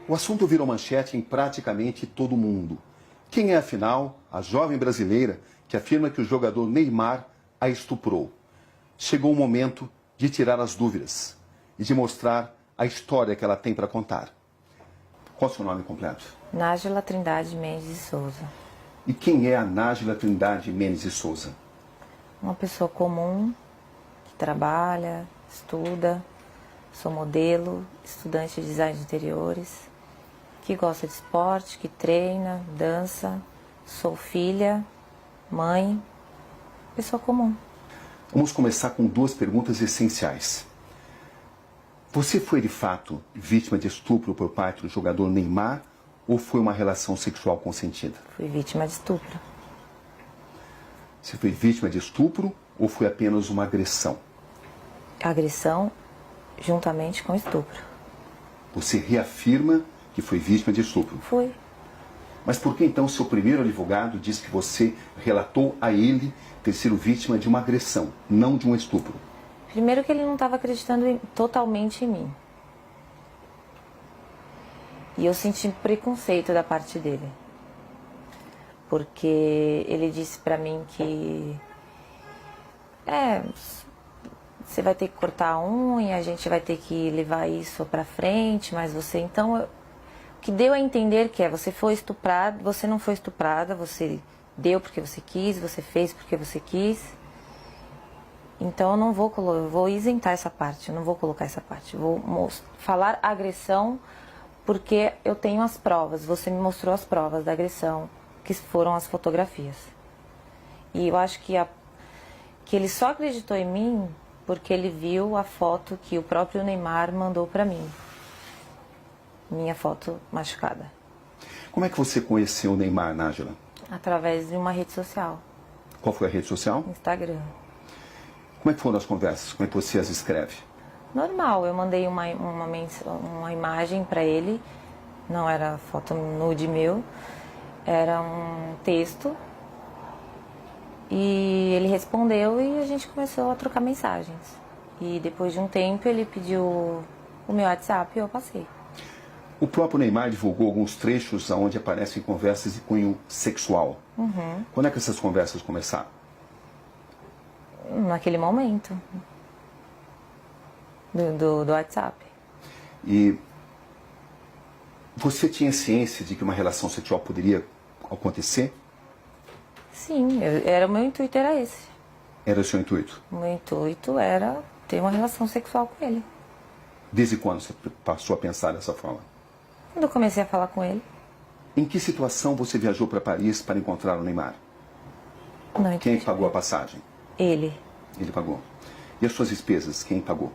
O assunto virou manchete em praticamente todo o mundo. Quem é, afinal, a jovem brasileira que afirma que o jogador Neymar a estuprou? Chegou o momento de tirar as dúvidas e de mostrar a história que ela tem para contar. Qual é o seu nome completo? Nájila Trindade Mendes de Souza. E quem é a Nájila Trindade Mendes de Souza? Uma pessoa comum, que trabalha, estuda, sou modelo, estudante de design de interiores, que gosta de esporte, que treina, dança, sou filha, mãe, pessoa comum. Vamos começar com duas perguntas essenciais. Você foi, de fato, vítima de estupro por parte do jogador Neymar ou foi uma relação sexual consentida? Fui vítima de estupro. Você foi vítima de estupro ou foi apenas uma agressão? Agressão juntamente com estupro. Você reafirma que foi vítima de estupro? Fui. Mas por que então seu primeiro advogado diz que você relatou a ele ter sido vítima de uma agressão, não de um estupro? Primeiro que ele não estava acreditando totalmente em mim. E eu senti preconceito da parte dele. Porque ele disse pra mim que... você vai ter que cortar a unha, a gente vai ter que levar isso pra frente, mas você... Então, o que deu a entender que você foi estuprada, você não foi estuprada, você deu porque você quis, você fez porque você quis. Então eu não vou eu vou isentar essa parte, eu não vou colocar essa parte. Vou falar agressão porque eu tenho as provas, você me mostrou as provas da agressão, que foram as fotografias. E eu acho que ele só acreditou em mim porque ele viu a foto que o próprio Neymar mandou pra mim. Minha foto machucada. Como é que você conheceu o Neymar, Nájila? Através de uma rede social. Qual foi a rede social? Instagram. Como é que foram as conversas? Como é que você as escreve? Normal, eu mandei uma imagem pra ele, não era foto nude meu, era um texto. E ele respondeu e a gente começou a trocar mensagens. E depois de um tempo ele pediu o meu WhatsApp e eu passei. O próprio Neymar divulgou alguns trechos onde aparecem conversas de cunho sexual. Uhum. Quando é que essas conversas começaram? Naquele momento. Do WhatsApp. E você tinha ciência de que uma relação sexual poderia acontecer? Sim, o meu intuito era esse. Era o seu intuito? O meu intuito era ter uma relação sexual com ele. Desde quando você passou a pensar dessa forma? Quando eu comecei a falar com ele. Em que situação você viajou para Paris para encontrar o Neymar? Não, quem pagou a passagem? Ele. Ele pagou. E as suas despesas, quem pagou?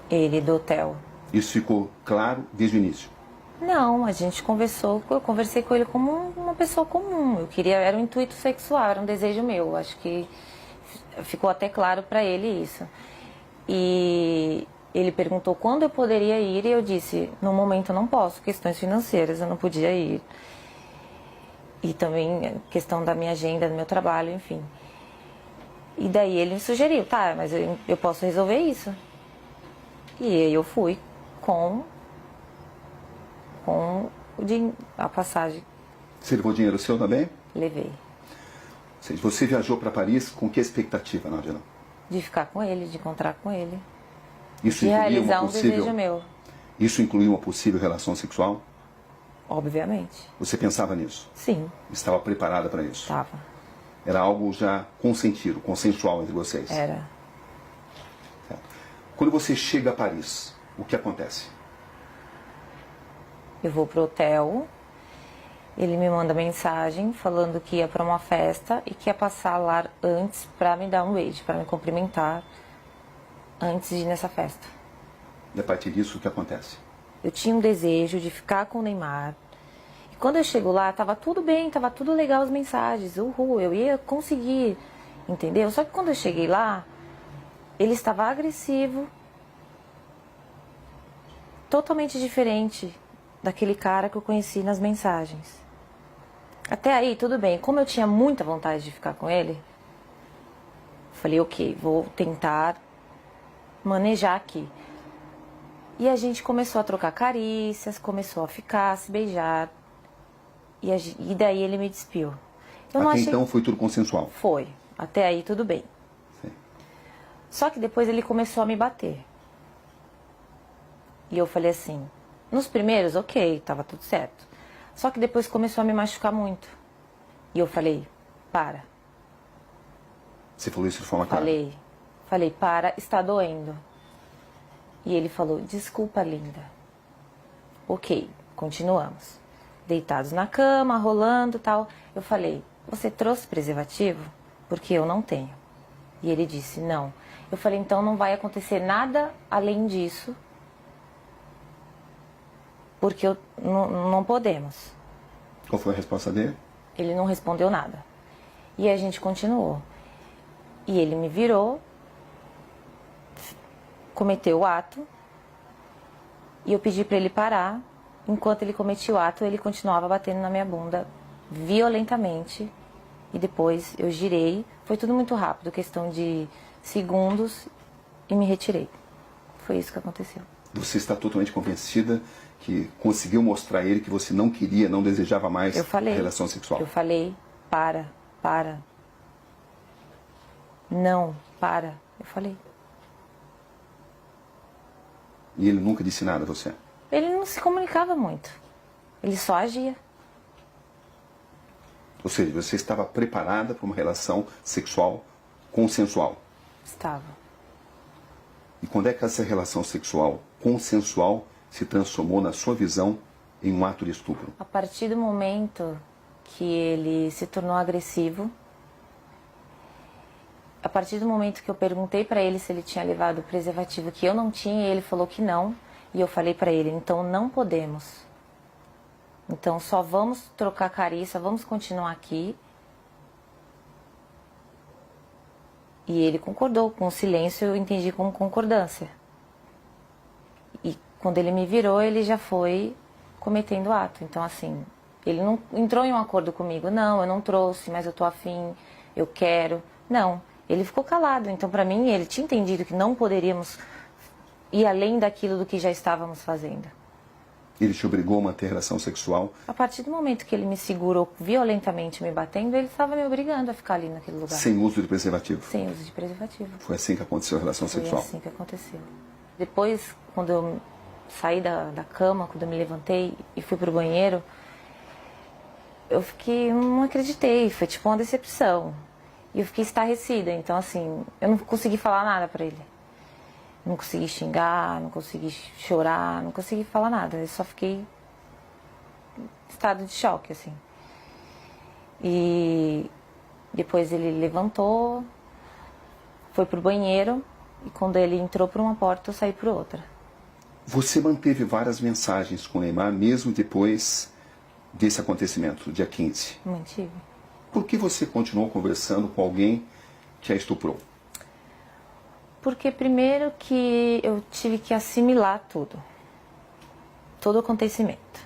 Ele, do hotel. Isso ficou claro desde o início? Não, a gente conversou, eu conversei com ele como uma pessoa comum. Eu queria, era um intuito sexual, era um desejo meu. Acho que ficou até claro para ele isso. E ele perguntou quando eu poderia ir e eu disse, no momento eu não posso, questões financeiras, eu não podia ir. E também questão da minha agenda, do meu trabalho, enfim. E daí ele me sugeriu, tá, mas eu posso resolver isso. E aí eu fui com a passagem. Você levou dinheiro seu também? Levei. Ou seja, você viajou para Paris com que expectativa, Nájila? De ficar com ele, de encontrar com ele. Isso De incluía realizar uma um desejo meu. Isso incluía uma possível relação sexual? Obviamente. Você pensava nisso? Sim. Estava preparada para isso? Estava. Era algo já consentido, consensual entre vocês? Era. Certo. Quando você chega a Paris, o que acontece? Eu vou pro hotel, ele me manda mensagem falando que ia para uma festa e que ia passar lá antes para me dar um beijo, para me cumprimentar antes de ir nessa festa. E a partir disso, o que acontece? Eu tinha um desejo de ficar com o Neymar. E quando eu chego lá, tava tudo bem, tava tudo legal as mensagens. Uhul, eu ia conseguir, entendeu? Só que quando eu cheguei lá, ele estava agressivo, totalmente diferente daquele cara que eu conheci nas mensagens. Até aí, tudo bem. Como eu tinha muita vontade de ficar com ele, falei, ok, vou tentar manejar aqui. E a gente começou a trocar carícias, começou a ficar, a se beijar. E daí ele me despiu. Eu não Até achei... então foi tudo consensual? Foi. Até aí tudo bem. Sim. Só que depois ele começou a me bater. E eu falei assim, nos primeiros, ok, tava tudo certo. Só que depois começou a me machucar muito. E eu falei, para. Você falou isso de forma clara? Falei, para, está doendo. E ele falou, desculpa, linda. Ok, continuamos. Deitados na cama, rolando e tal. Eu falei, você trouxe preservativo? Porque eu não tenho. E ele disse, não. Eu falei, então não vai acontecer nada além disso. Porque não podemos. Qual foi a resposta dele? Ele não respondeu nada. E a gente continuou. E ele me virou, cometeu o ato, e eu pedi para ele parar. Enquanto ele cometia o ato, ele continuava batendo na minha bunda violentamente. E depois eu girei. Foi tudo muito rápido, questão de segundos, e me retirei. Foi isso que aconteceu. Você está totalmente convencida que conseguiu mostrar a ele que você não queria, não desejava mais a relação sexual? Eu falei, para. Não, para. Eu falei. E ele nunca disse nada a você? Ele não se comunicava muito. Ele só agia. Ou seja, você estava preparada para uma relação sexual consensual? Estava. E quando é que essa relação sexual consensual se transformou, na sua visão, em um ato de estupro? A partir do momento que ele se tornou agressivo, a partir do momento que eu perguntei para ele se ele tinha levado o preservativo, que eu não tinha, ele falou que não, e eu falei para ele, então não podemos. Então só vamos trocar carícia, vamos continuar aqui. E ele concordou, com o silêncio eu entendi como concordância. E quando ele me virou, ele já foi cometendo ato. Então assim, ele não entrou em um acordo comigo. Não, eu não trouxe, mas eu tô afim, eu quero. Não, ele ficou calado. Então para mim, ele tinha entendido que não poderíamos ir além daquilo do que já estávamos fazendo. Ele te obrigou a manter relação sexual? A partir do momento que ele me segurou violentamente me batendo, ele estava me obrigando a ficar ali naquele lugar. Sem uso de preservativo? Sem uso de preservativo. Foi assim que aconteceu a relação sexual? Foi assim que aconteceu. Depois, quando eu saí da cama, quando eu me levantei e fui pro banheiro, eu fiquei, não acreditei, foi tipo uma decepção. E eu fiquei estarrecida, então assim, eu não consegui falar nada pra ele. Não consegui xingar, não consegui chorar, não consegui falar nada. Eu só fiquei em estado de choque, assim. E depois ele levantou, foi pro banheiro, e quando ele entrou por uma porta, eu saí por outra. Você manteve várias mensagens com o Neymar, mesmo depois desse acontecimento, dia 15? Mantive. Por que você continuou conversando com alguém que a estuprou? Porque primeiro que eu tive que assimilar tudo. Todo o acontecimento.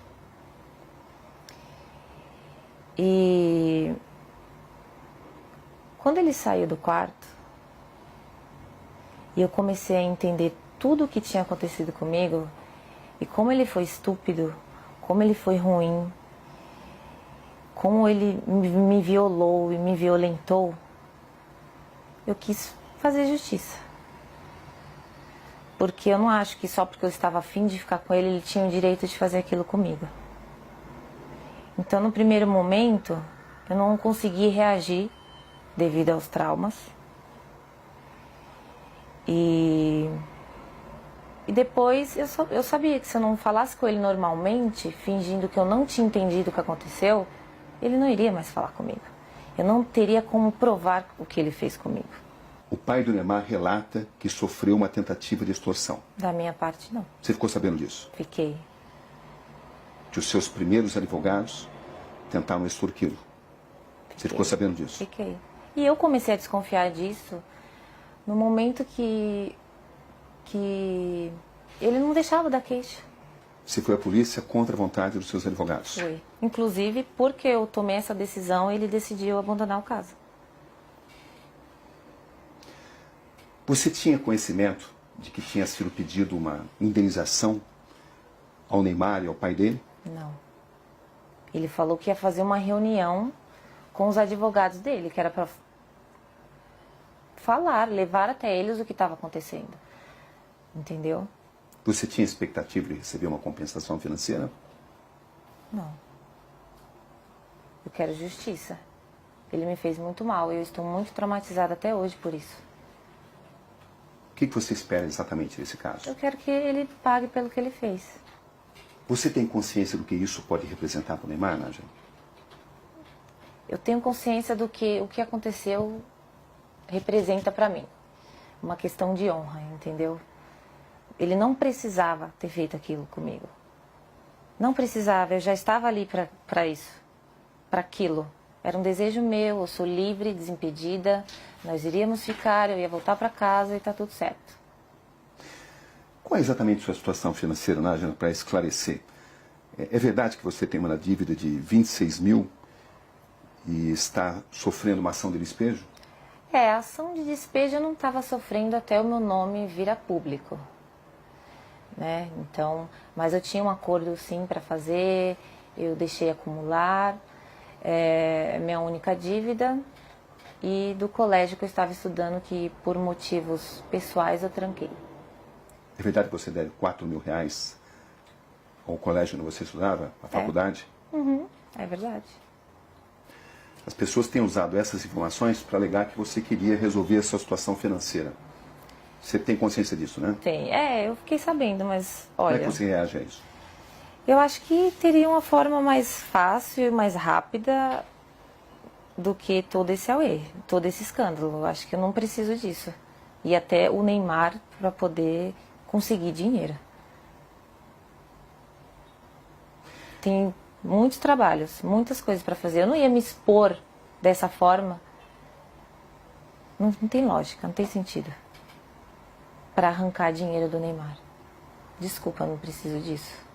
E quando ele saiu do quarto, e eu comecei a entender tudo o que tinha acontecido comigo, e como ele foi estúpido, como ele foi ruim, como ele me violou e me violentou, eu quis fazer justiça. Porque eu não acho que só porque eu estava afim de ficar com ele, ele tinha o direito de fazer aquilo comigo. Então, no primeiro momento, eu não consegui reagir devido aos traumas. E depois eu sabia que se eu não falasse com ele normalmente, fingindo que eu não tinha entendido o que aconteceu, ele não iria mais falar comigo. Eu não teria como provar o que ele fez comigo. O pai do Neymar relata que sofreu uma tentativa de extorsão. Da minha parte, não. Você ficou sabendo disso? Fiquei. Que os seus primeiros advogados tentaram extorquí-lo. Você ficou sabendo disso? Fiquei. E eu comecei a desconfiar disso no momento que ele não deixava dar queixa. Você foi à polícia contra a vontade dos seus advogados? Foi. Inclusive, porque eu tomei essa decisão, ele decidiu abandonar o caso. Você tinha conhecimento de que tinha sido pedido uma indenização ao Neymar e ao pai dele? Não. Ele falou que ia fazer uma reunião com os advogados dele, que era para falar, levar até eles o que estava acontecendo. Entendeu? Você tinha expectativa de receber uma compensação financeira? Não. Eu quero justiça. Ele me fez muito mal e eu estou muito traumatizada até hoje por isso. O que você espera exatamente desse caso? Eu quero que ele pague pelo que ele fez. Você tem consciência do que isso pode representar para o Neymar, Nádia? Eu tenho consciência do que o que aconteceu representa para mim. Uma questão de honra, entendeu? Ele não precisava ter feito aquilo comigo. Não precisava, eu já estava ali para isso, para aquilo. Era um desejo meu, eu sou livre, desimpedida, nós iríamos ficar, eu ia voltar para casa e está tudo certo. Qual é exatamente a sua situação financeira, Nádia, para esclarecer? É verdade que você tem uma dívida de 26 mil e está sofrendo uma ação de despejo? A ação de despejo eu não estava sofrendo até o meu nome vir a público. Né? Então, mas eu tinha um acordo sim para fazer, eu deixei acumular, minha única dívida, e do colégio que eu estava estudando, que por motivos pessoais eu tranquei. É verdade que você deve 4 mil reais ao colégio onde você estudava, à faculdade? Uhum, é verdade. As pessoas têm usado essas informações para alegar que você queria resolver a sua situação financeira. Você tem consciência disso, né? Tem. Eu fiquei sabendo, mas olha... Como é que você reage a isso? Eu acho que teria uma forma mais fácil e mais rápida do que todo esse auê, todo esse escândalo. Eu acho que eu não preciso disso. E até o Neymar para poder conseguir dinheiro. Tem muitos trabalhos, muitas coisas para fazer. Eu não ia me expor dessa forma. Não tem lógica, não tem sentido. Para arrancar dinheiro do Neymar. Desculpa, não preciso disso.